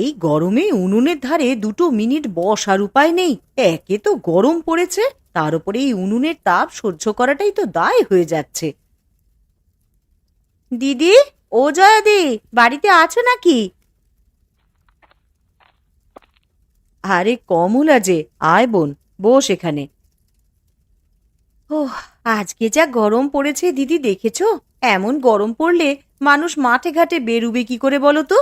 এই গরমে উনুনের ধারে 2 মিনিট বসার উপায় নেই। একে তো গরম পড়েছে, তার উপরে এই উনুনের তাপ সহ্য করাটাই তো দায় হয়ে যাচ্ছে। দিদি, ও জয়াদি, বাড়িতে আছো নাকি? আরে কমলা যে, আয় বোন, বস এখানে। ওহ, আজকে যা গরম পড়েছে দিদি, দেখেছো? এমন গরম পড়লে মানুষ মাঠে ঘাটে বেরুবে কি করে বলো তো?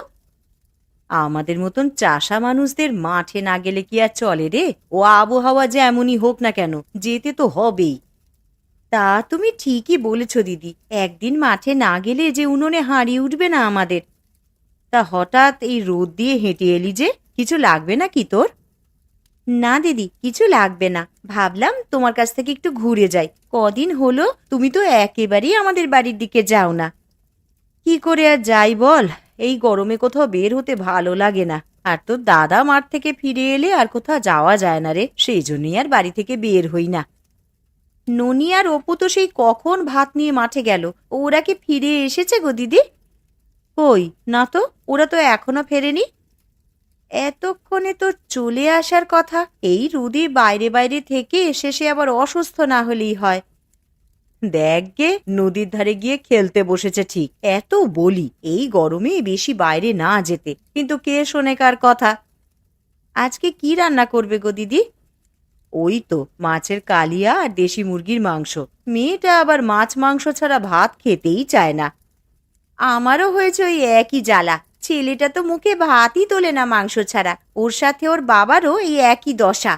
আমাদের মতন চাষা মানুষদের মাঠে না গেলে কি আর চলে রে? ও আবহাওয়া যে এমনই হোক না কেন, যেতে তো হবেই। তা তুমি ঠিকই বলেছ দিদি, একদিন মাঠে না গেলে যে উনুনে হাঁড়ি উঠবে না আমাদের। তা হঠাৎ এই রোদ দিয়ে হেঁটে এলি যে, কিছু লাগবে না কি তোর? না দিদি, কিছু লাগবে না, ভাবলাম তোমার কাছ থেকে একটু ঘুরে যাই। কদিন হলো তুমি তো একেবারেই আমাদের বাড়ির দিকে যাও না। কি করে আর যাই বল, এই গরমে কোথাও বের হতে ভালো লাগে না। আর তোর দাদা মাঠ থেকে ফিরে এলে আর কোথাও যাওয়া যায় না রে, সেই জন্যই আর বাড়ি থেকে বের হই না। ননি আর অপু তো সেই কখন ভাত নিয়ে মাঠে গেল। ওরা কি ফিরে এসেছে গো দিদি? কই না তো, ওরা তো এখনো ফেরেনি। এতক্ষণে তো চলে আসার কথা। এই রোদে বাইরে বাইরে থেকে শেষে আবার অসুস্থ না হলেই হয়। দেখ গে, নদীর ধারে গিয়ে খেলতে বসেছে ঠিক। এত বলি এই গরমে বেশি বাইরে না যেতে, কিন্তু কে শোনে কার কথা। আজকে কি রান্না করবে গো দিদি? ওই তো মাছের কালিয়া আর দেশি মুরগির মাংস। মেয়েটা আবার মাছ মাংস ছাড়া ভাত খেতেই চায় না। আমারও হয়েছে ওই একই জ্বালা। ছেলেটা তো মুখে ভাতই তোলে না মাংস ছাড়া। ওর সাথে ওর বাবারও এই একই দশা।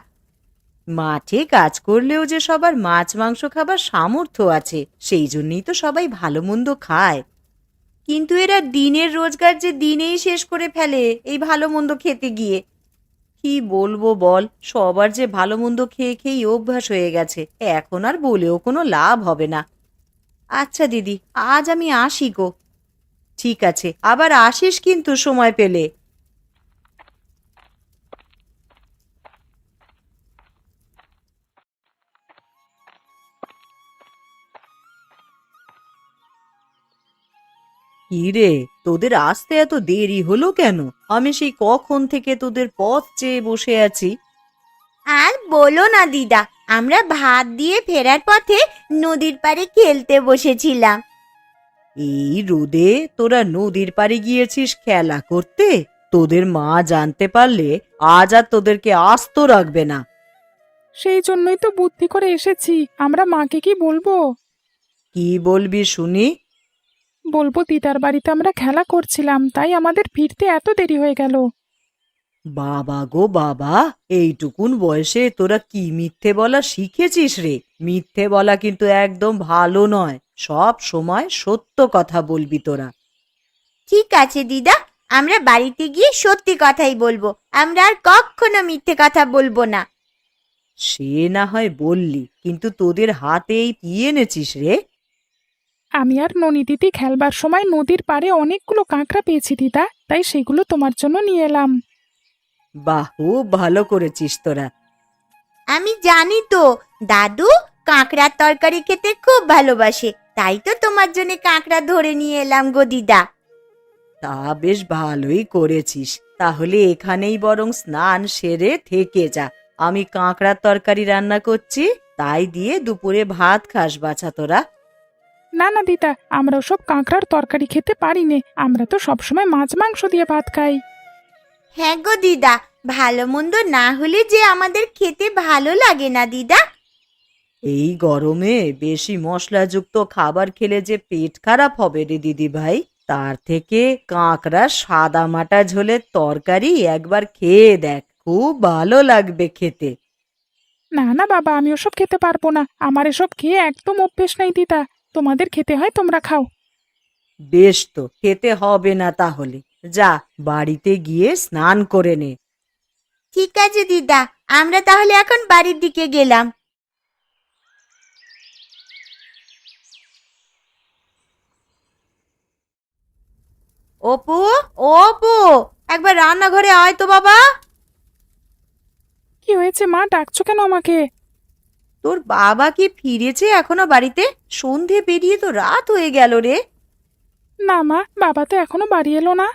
মাঠে কাজ করলেও যে সবার মাছ মাংস খাবার সামর্থ্য আছে, সেই জন্যই তো সবাই ভালো মন্দ খায়। কিন্তু এরা দিনের রোজগার যে দিনেই শেষ করে ফেলে এই ভালো মন্দ খেতে গিয়ে। কি বলবো বল, সবার যে ভালো মন্দ খেয়ে খেয়েই অভ্যাস হয়ে গেছে, এখন আর বলেও কোনো লাভ হবে না। আচ্ছা দিদি, আজ আমি আসি গো। ঠিক আছে, আবার আসিস কিন্তু সময় পেলে। কি রে, তোদের আসতে এত দেরি হলো কেন? আমি সেই কখন থেকে তোদের পথ চেয়ে বসে আছি। আর বলো না দিদা, আমরা ভাত দিয়ে ফেরার পথে নদীর পাড়ে খেলতে বসেছিলাম। এই রোদে তোরা নদীর পাড়ে গিয়েছিস খেলা করতে? তোদের মা জানতে পারলে আজ আর তোদেরকে আস্ত রাখবে না। সেই জন্যই তো বুদ্ধি করে এসেছি। আমরা মাকে কি বলবো? কি বলবি শুনি? বলবো দিদার বাড়িতে আমরা খেলা করছিলাম, তাই আমাদের ফিরতে এত দেরি হয়ে গেল। বাবা গো বাবা, এইটুকুন বয়সে তোরা কি মিথ্যে বলা শিখেছিস রে? মিথ্যে বলা কিন্তু একদম ভালো নয়। সব সময় সত্য কথা বলবি তোরা। ঠিক আছে দিদা, আমরা বাড়িতে গিয়ে সত্যি কথাই বলবো। আমরা আর কখনো মিথ্যে কথা বলবো না। সে না হয় বললি, কিন্তু তোদের হাতে এই কি এনেছিস রে? আমি আর ননি দিদি খেলবার সময় নদীর পাড়ে অনেকগুলো কাঁকড়া পেয়েছি দিদা, তাই সেগুলো তোমার জন্য নিয়ে এলাম। বাহ, খুব ভালো করেছিস তোরা। আমি জানি তো, দাদু কাঁকড়ার তরকারি খেতে খুব ভালোবাসে, তাই তো তোমার জন্য কাঁকড়া ধরে নিয়ে এলাম গো দিদা। তা বেশ ভালোই করেছিস। তাহলে এখানেই বরং স্নান সেরে থেকে যা। আমি কাঁকড়ার তরকারি রান্না করছি, তাই দিয়ে দুপুরে ভাত খাস বাছা তোরা। না না দিদা, আমরা ওসব কাঁকড়ার তরকারি খেতে পারি নে। আমরা তো সবসময় মাছ মাংস দিয়ে ভাত খাই। হ্যাঁ গো দিদা, ভালো মন্দ না হলে যে আমাদের খেতে ভালো লাগে না দিদা। এই গরমে বেশি মশলাযুক্ত খাবার খেলে যে পেট খারাপ হবে রে দিদি ভাই। তার থেকে কাঁকড়া সাদা মাটা ঝোলের তরকারি একবার খেয়ে দেখ, খুব ভালো লাগবে খেতে। না না বাবা, আমি ওসব খেতে পারবো না। আমার এসব খেয়ে একদম অভ্যেস নেই দিদা। তোমাদের খেতে হয় তোমরা খাও। বেশ, তো খেতে হবে না তাহলে। যা, বাড়িতে গিয়ে স্নান করে নে। ঠিক আছে দিদা, আমরা তাহলে এখন বাড়ির দিকে গেলাম। অপু, ও অপু, একবার রান্নাঘরে আয় তো বাবা। কি হয়েছে মা, ডাকছো কেন আমাকে? তোর বাবা কি ফিরেছে এখনো বাড়িতে? সন্ধে পেরিয়ে তো রাত হয়ে গেল রে। না মা, বাবা তো এখনো বাড়ি এলো না।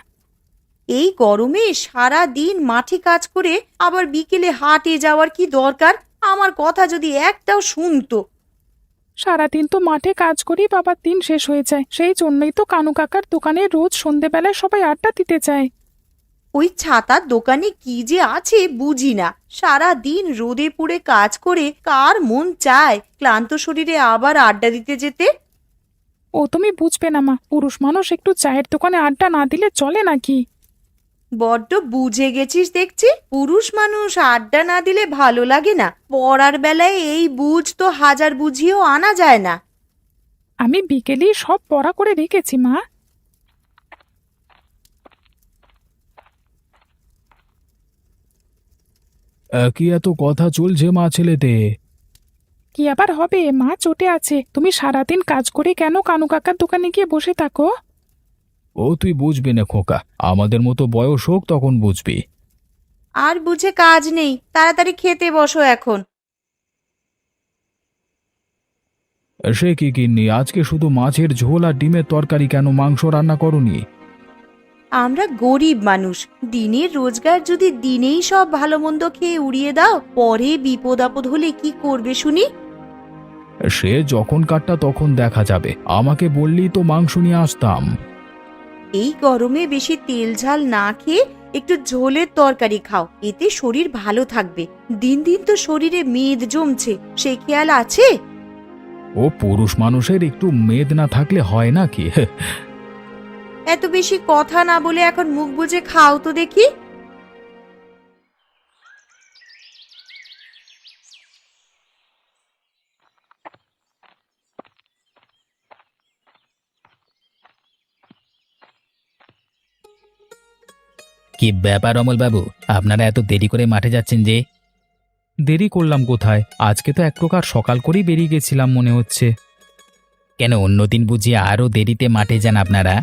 এই গরমে সারা দিন মাঠে কাজ করে আবার বিকেলে হাটে যাওয়ার কি দরকার? আমার কথা যদি একটাও শুনতো। সারাদিন তো মাঠে কাজ করি, বাবার দিন শেষ হয়ে যায়, সেই জন্যই তো কানু কাকার দোকানে রোজ সন্ধেবেলায় সবাই আড্ডা দিতে যায়। ওই ছাতার দোকানে কি যে আছে বুঝি না। সারা দিন রোদে পুড়ে কাজ করে কার মন চায় ক্লান্ত শরীরে আবার আড্ডা দিতে যেতে? ও তুমি বুঝবে না মা, পুরুষ মানুষ একটু চায়ের দোকানে আড্ডা না দিলে চলে নাকি? বড্ড বুঝে গেছিস দেখছি। পুরুষ মানুষ আড্ডা না দিলে ভালো লাগে না। পড়ার বেলায় এই বুঝ তো হাজার বুঝিয়েও আনা যায় না। আমি বিকেলেই সব পড়া করে রেখেছি মা। কি এত কথা চলছে মা ছেলেতে? কি আবার হবে, মা চটে আছে। তুমি সারাদিন কাজ করে কেন কানু কাকার দোকানে গিয়ে বসে থাকো? ও তুই বুঝবি না খোকা, আমাদের মতো বয়স হোক তখন বুঝবি। আর বুঝে কাজ নেই, তাড়াতাড়ি খেতে বসো এখন। সে কি কিন্নি, আজকে শুধু মাছের ঝোল আর ডিমের তরকারি, কেন মাংস রান্না করনি? আমরা গরিব মানুষ, দিনের রোজগার যদি দিনেই সব ভালো মন্দ খেয়ে উড়িয়ে দাও, পরে বিপদ আপদ হলে কি করবে শুনি? সে যখন কাটটা তখন দেখা যাবে, আমাকে বললি তো মাংস নিয়ে আসতাম। এই গরমে বেশি তেল ঝাল না খেয়ে একটু ঝোলের তরকারি খাও, এতে শরীর ভালো থাকবে। দিন দিন তো শরীরে মেদ জমছে, সে খেয়াল আছে? ও পুরুষ মানুষের একটু মেদ না থাকলে হয় নাকি? এত বেশি কথা না বলে এখন মুখ বুজে খাও তো দেখি। কি ব্যাপার অমল বাবু, আপনারা এত দেরি করে মাঠে যাচ্ছেন যে? দেরি করলাম কোথায়, আজকে তো এক প্রকার সকাল করেই বেরিয়ে গেছিলাম মনে হচ্ছে। কেন অন্যদিন বুঝি আরও দেরিতে মাঠে যান আপনারা?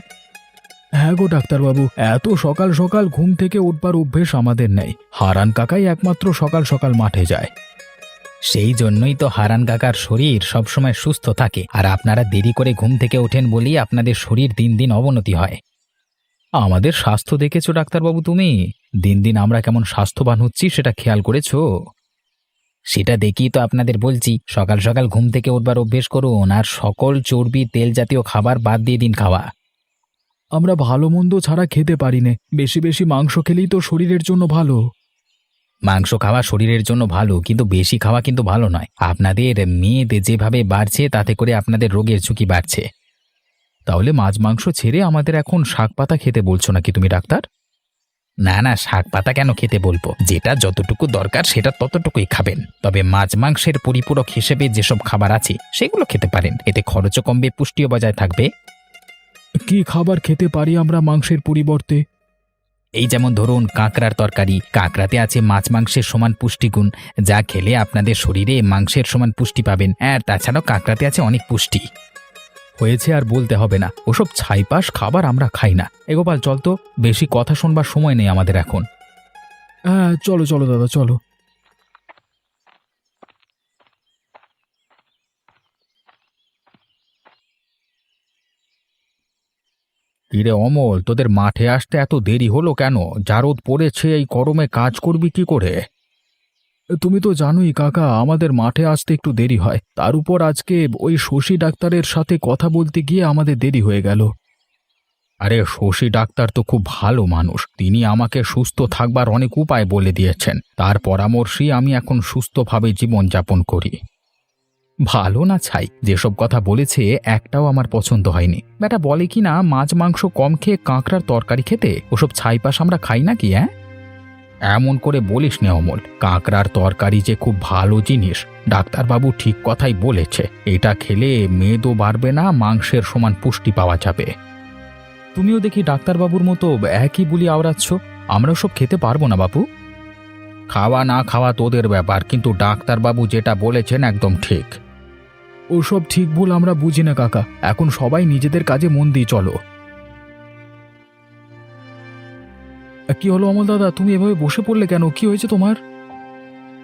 হ্যাঁ গো ডাক্তারবাবু, এত সকাল সকাল ঘুম থেকে উঠবার অভ্যেস আমাদের নেই। হারান কাকাই একমাত্র সকাল সকাল মাঠে যায়। সেই জন্যই তো হারান কাকার শরীর সবসময় সুস্থ থাকে, আর আপনারা দেরি করে ঘুম থেকে ওঠেন বলেই আপনাদের শরীর দিন দিন অবনতি হয়। আমাদের স্বাস্থ্য দেখেছো ডাক্তারবাবু তুমি? দিন দিন আমরা কেমন স্বাস্থ্যবান হচ্ছি সেটা খেয়াল করেছো? সেটা দেখেই তো আপনাদের বলছি, সকাল সকাল ঘুম থেকে উঠবার অভ্যেস করুন, আর সকল চর্বি তেল জাতীয় খাবার বাদ দিয়ে দিন খাওয়া। আমরা ভালো মন্দ ছাড়া খেতে পারি না, বেশি বেশি মাংস খেলেই তো শরীরের জন্য ভালো। মাংস খাওয়া শরীরের জন্য ভালো, কিন্তু বেশি খাওয়া কিন্তু ভালো নয়। আপনাদের মেদ যেভাবে বাড়ছে তাতে করে আপনাদের রোগের ঝুঁকি বাড়ছে। তাহলে মাছ মাংস ছেড়ে আমাদের এখন শাক পাতা খেতে বলছো নাকি তুমি ডাক্তার? না না, শাক পাতা কেন খেতে বলবো? যেটা যতটুকু দরকার সেটা ততটুকুই খাবেন। তবে মাছ মাংসের পরিপূরক হিসেবে যেসব খাবার আছে সেগুলো খেতে পারেন, এতে খরচও কমবে, পুষ্টিও বজায় থাকবে। কি খাবার খেতে পারি আমরা মাংসের পরিবর্তে? এই যেমন ধরুন কাঁকড়ার তরকারি, কাঁকড়াতে আছে মাছ মাংসের সমান পুষ্টিগুণ, যা খেলে আপনাদের শরীরে মাংসের সমান পুষ্টি পাবেন। আর তাছাড়াও কাঁকড়াতে আছে অনেক পুষ্টি। হয়েছে, আর বলতে হবে না, ওসব ছাইপাশ খাবার আমরা খাই না। এগোপাল চল তো, বেশি কথা শোনবার সময় নেই আমাদের এখন। হ্যাঁ চলো চলো দাদা চলো। কিরে অমল, তোদের মাঠে আসতে এত দেরি হলো কেন? যা রোদ পড়েছে, এই গরমে কাজ করবি কি করে? তুমি তো জানোই কাকা, আমাদের মাঠে আসতে একটু দেরি হয়। তার উপর আজকে ওই শশী ডাক্তারের সাথে কথা বলতে গিয়ে আমাদের দেরি হয়ে গেল। আরে শশী ডাক্তার তো খুব ভালো মানুষ, তিনি আমাকে সুস্থ থাকবার অনেক উপায় বলে দিয়েছেন। তার পরামর্শেই আমি এখন সুস্থভাবে জীবনযাপন করি। ভালো না ছাই, যেসব কথা বলেছে একটাও আমার পছন্দ হয়নি। বেটা বলে কি না মাছ মাংস কম খেয়ে কাঁকড়ার তরকারি খেতে, ওসব ছাইপাশ আমরা খাই নাকি? হ্যাঁ এমন করে বলিস নে অমল, কাঁকড়ার তরকারি যে খুব ভালো জিনিস। ডাক্তারবাবু ঠিক কথাই বলেছে, এটা খেলে মেদও বাড়বে না, মাংসের সমান পুষ্টি পাওয়া যাবে। তুমিও দেখি ডাক্তারবাবুর মতো একই বুলি আওড়াচ্ছ। আমরা সব খেতে পারবো না বাবু। খাওয়া না খাওয়া তোদের ব্যাপার, কিন্তু ডাক্তারবাবু যেটা বলেছেন একদম ঠিক। ওসব ঠিক ভুল আমরা বুঝি না কাকা, এখন সবাই নিজেদের কাজে মন দিয়ে চলো। কি হলো অমল দাদা, তুমি এভাবে বসে পড়লে কেন? কি হয়েছে তোমার?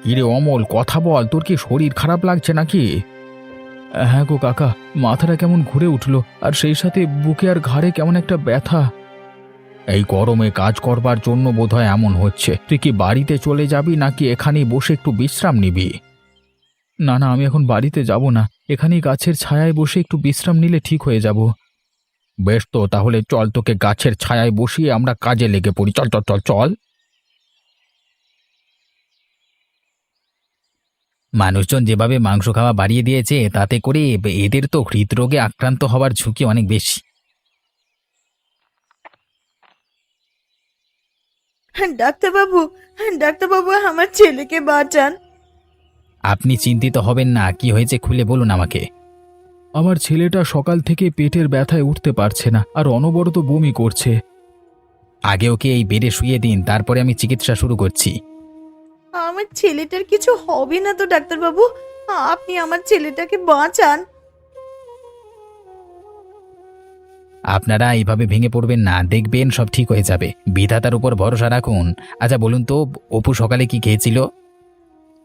কিরে অমল, কথা বল, তোর কি শরীর খারাপ লাগছে নাকি? হ্যাঁ গো কাকা, মাথাটা কেমন ঘুরে উঠলো, আর সেই সাথে বুকে আর ঘাড়ে কেমন একটা ব্যথা। এই গরমে কাজ করবার জন্য বোধহয় এমন হচ্ছে। তুই কি বাড়িতে চলে যাবি নাকি এখানেই বসে একটু বিশ্রাম নিবি? না না, আমি এখন বাড়িতে যাব না, এখানেই গাছের ছায়ায় বসে একটু বিশ্রাম নিলে ঠিক হয়ে যাব। বেশ, তো তাহলে চল, তোকে গাছের ছায়ায় বসিয়ে আমরা কাজে লেগে পড়ি। চল চল চল চল। মানুষজন যেভাবে মাংস খাওয়া বাড়িয়ে দিয়েছে তাতে করে এদের তো হৃদরোগে আক্রান্ত হওয়ার ঝুঁকি অনেক বেশি। ডাক্তারবাবু, ডাক্তারবাবু, আমার ছেলেকে বাঁচান। আপনি চিন্তিত হবেন না, কি হয়েছে খুলে বলুন আমাকে। আমার ছেলেটা সকাল থেকে পেটের ব্যথায় উঠতে পারছে না, আর অনবরত বমি করছে। আগে ওকে এই বেডে শুইয়ে দিন, তারপরে আমি চিকিৎসা শুরু করছি। আমার ছেলেটার কিছু হবে না তো ডাক্তারবাবু? আপনি আমার ছেলেটাকে বাঁচান। আপনারা এইভাবে ভেঙে পড়বেন না, দেখবেন সব ঠিক হয়ে যাবে। বিধাতার উপর ভরসা রাখুন। আচ্ছা বলুন তো, অপু সকালে কি খেয়েছিল?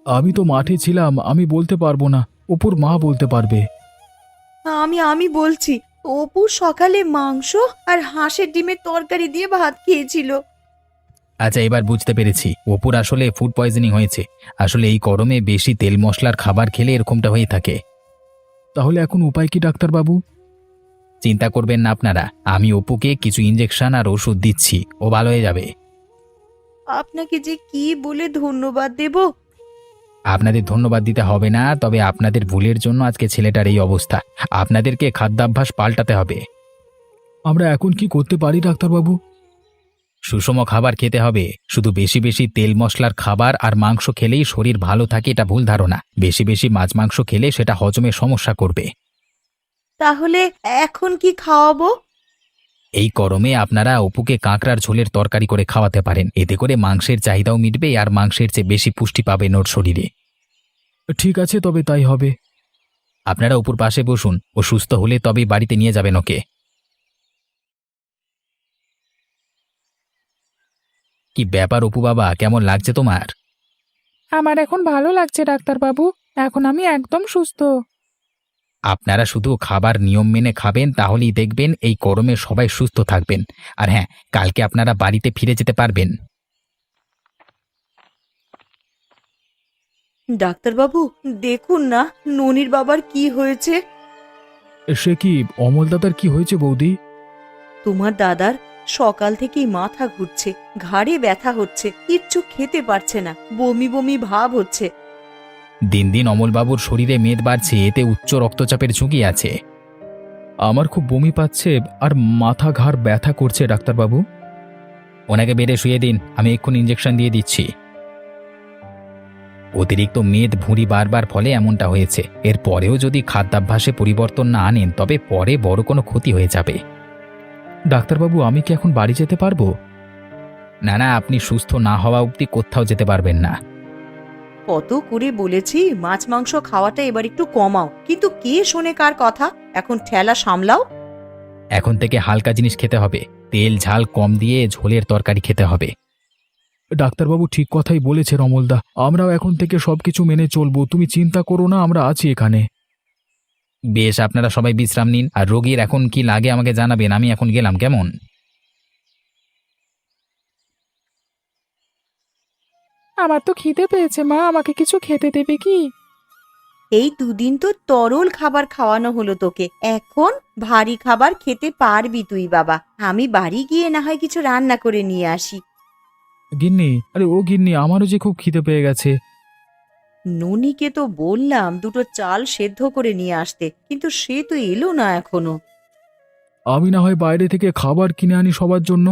আমি তো মাঠে ছিলাম, আমি বলতে পারবো না, অপুর মা বলতে পারবে। আমি বলছি, অপু সকালে মাংস আর হাঁসের ডিমের তরকারি দিয়ে ভাত খেয়েছিল। আচ্ছা, এবার বুঝতে পেরেছি, অপুর আসলে ফুড পয়জনিং হয়েছে। আসলে এই গরমে বেশি তেল মশলার খাবার খেলে এরকমটা হয়ে থাকে। তাহলে এখন উপায় কি ডাক্তারবাবু? চিন্তা করবেন না আপনারা, আমি অপুকে কিছু ইঞ্জেকশন আর ওষুধ দিচ্ছি, ও ভালো হয়ে যাবে। আপনাকে যে কি বলে ধন্যবাদ দেব। আপনাদের ধন্যবাদ দিতে হবে না, তবে আপনাদের ভুলের জন্য আজকে ছেলেটার এই অবস্থা। আপনাদেরকে খাদ্যাভ্যাস পাল্টাতে হবে। আমরা এখন কি করতে পারি ডাক্তারবাবু? সুষম খাবার খেতে হবে। শুধু বেশি বেশি তেল মশলার খাবার আর মাংস খেলেই শরীর ভালো থাকে এটা ভুল ধারণা। বেশি বেশি মাছ মাংস খেলে সেটা হজমে সমস্যা করবে। তাহলে এখন কি খাওয়াবো? এই গরমে আপনারা অপুকে কাঁকড়ার ঝোলের তরকারি করে খাওয়াতে পারেন, এতে করে মাংসের চাহিদাও মিটবে আর মাংসের চেয়ে বেশি পুষ্টি পাবেন ওর শরীরে। ঠিক আছে, তবে তাই হবে। আপনারা অপুর পাশে বসুন, ও সুস্থ হলে তবেই বাড়িতে নিয়ে যাবেন ওকে। কি ব্যাপার অপু বাবা, কেমন লাগছে তোমার? আমার এখন ভালো লাগছে ডাক্তারবাবু, এখন আমি একদম সুস্থ। আপনারা শুধু খাবার নিয়ম মেনে খাবেন, তাহলেই দেখবেন এই গরমে সবাই সুস্থ থাকবেন। আর হ্যাঁ, কালকে আপনারা বাড়িতে ফিরে যেতে পারবেন। ডাক্তারবাবু, দেখুন না ননির বাবার কি হয়েছে। সে কি, অমল দাদার কি হয়েছে বৌদি? তোমার দাদার সকাল থেকেই মাথা ঘুরছে, ঘাড়ে ব্যথা হচ্ছে, কিচ্ছু খেতে পারছে না, বমি বমি ভাব হচ্ছে। দিন দিন অমলবাবুর শরীরে মেদ বাড়ছে, এতে উচ্চ রক্তচাপের ঝুঁকি আছে। আমার খুব বমি পাচ্ছে আর মাথা ঘাড় ব্যথা করছে ডাক্তারবাবু। ওনাকে বেডে শুয়ে দিন, আমি এক্ষুনি ইঞ্জেকশন দিয়ে দিচ্ছি। অতিরিক্ত মেদ ভুঁড়ি বাড়বার ফলে এমনটা হয়েছে। এর পরেও যদি খাদ্যাভ্যাসে পরিবর্তন না আনেন তবে পরে বড় কোনো ক্ষতি হয়ে যাবে। ডাক্তারবাবু, আমি কি এখন বাড়ি যেতে পারবো? না না, আপনি সুস্থ না হওয়া অবধি কোথাও যেতে পারবেন না। কত করে বলেছি মাছ মাংস খাওয়াটা এবার একটু কমাও, কিন্তু কে শোনে কার কথা। এখন ঠেলা সামলাও। এখন থেকে হালকা জিনিস খেতে হবে, তেল ঝাল কম দিয়ে ঝোলের তরকারি খেতে হবে। ডাক্তারবাবু ঠিক কথাই বলেছে রমলদা, আমরাও এখন থেকে সবকিছু মেনে চলবো, তুমি চিন্তা করো না, আমরা আছি এখানে। বেশ, আপনারা সবাই বিশ্রাম নিন, আর রোগীর এখন কি লাগে আমাকে জানাবেন। আমি এখন গেলাম, কেমন? আমার তো খিদে পেয়েছে মা, আমাকে কিছু খেতে দেবে কি? এই দুদিন তো তরল খাবার খাওয়ানো হলো তোকে, এখন ভারী খাবার খেতে পারবি তুই বাবা। আমি বাড়ি গিয়ে না হয় কিছু রান্না করে নিয়ে আসি। গিন্নি, আরে ও গিন্নি, আমারও যে খুব খিদে পেয়ে গেছে। ননিকে তো বললাম দুটো চাল সেদ্ধ করে নিয়ে আসতে, কিন্তু সে তো এলো না এখনো। আমি না হয় বাইরে থেকে খাবার কিনে আনি সবার জন্য।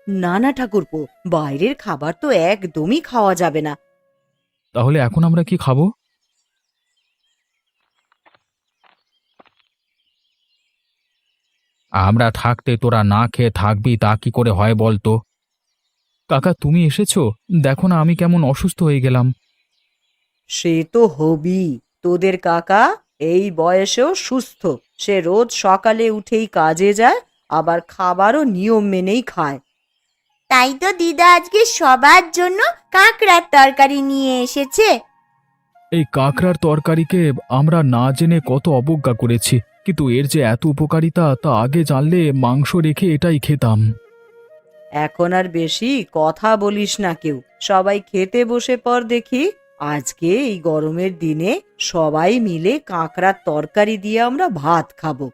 না না ঠাকুরপো, বাইরের খাবার তো একদমই খাওয়া যাবে না। তাহলে এখন আমরা কি খাবো? আমরা থাকতে তোরা না খেয়ে থাকবি, তা কি করে হয় বলতো? কাকা, তুমি এসেছো, দেখো না আমি কেমন অসুস্থ হয়ে গেলাম। সে তো হবি, তোদের কাকা এই বয়সেও সুস্থ। সে রোজ সকালে উঠেই কাজে যায়, আবার খাবারও নিয়ম মেনেই খায়। তাই তো দিদা আজকে সবার জন্য কাঁকড়ার তরকারি নিয়ে এসেছে। এই কাঁকড়ার তরকারিকে আমরা না জেনে কত অবজ্ঞা করেছি, কিন্তু এর যে এত উপকারিতা তা আগে জানলে মাংস রেখে এটাই খেতাম। এখন আর বেশি কথা বলিস না কেউ, সবাই খেতে বসে পর দেখি। আজকে এই গরমের দিনে সবাই মিলে কাঁকড়ার তরকারি দিয়ে আমরা ভাত খাবো।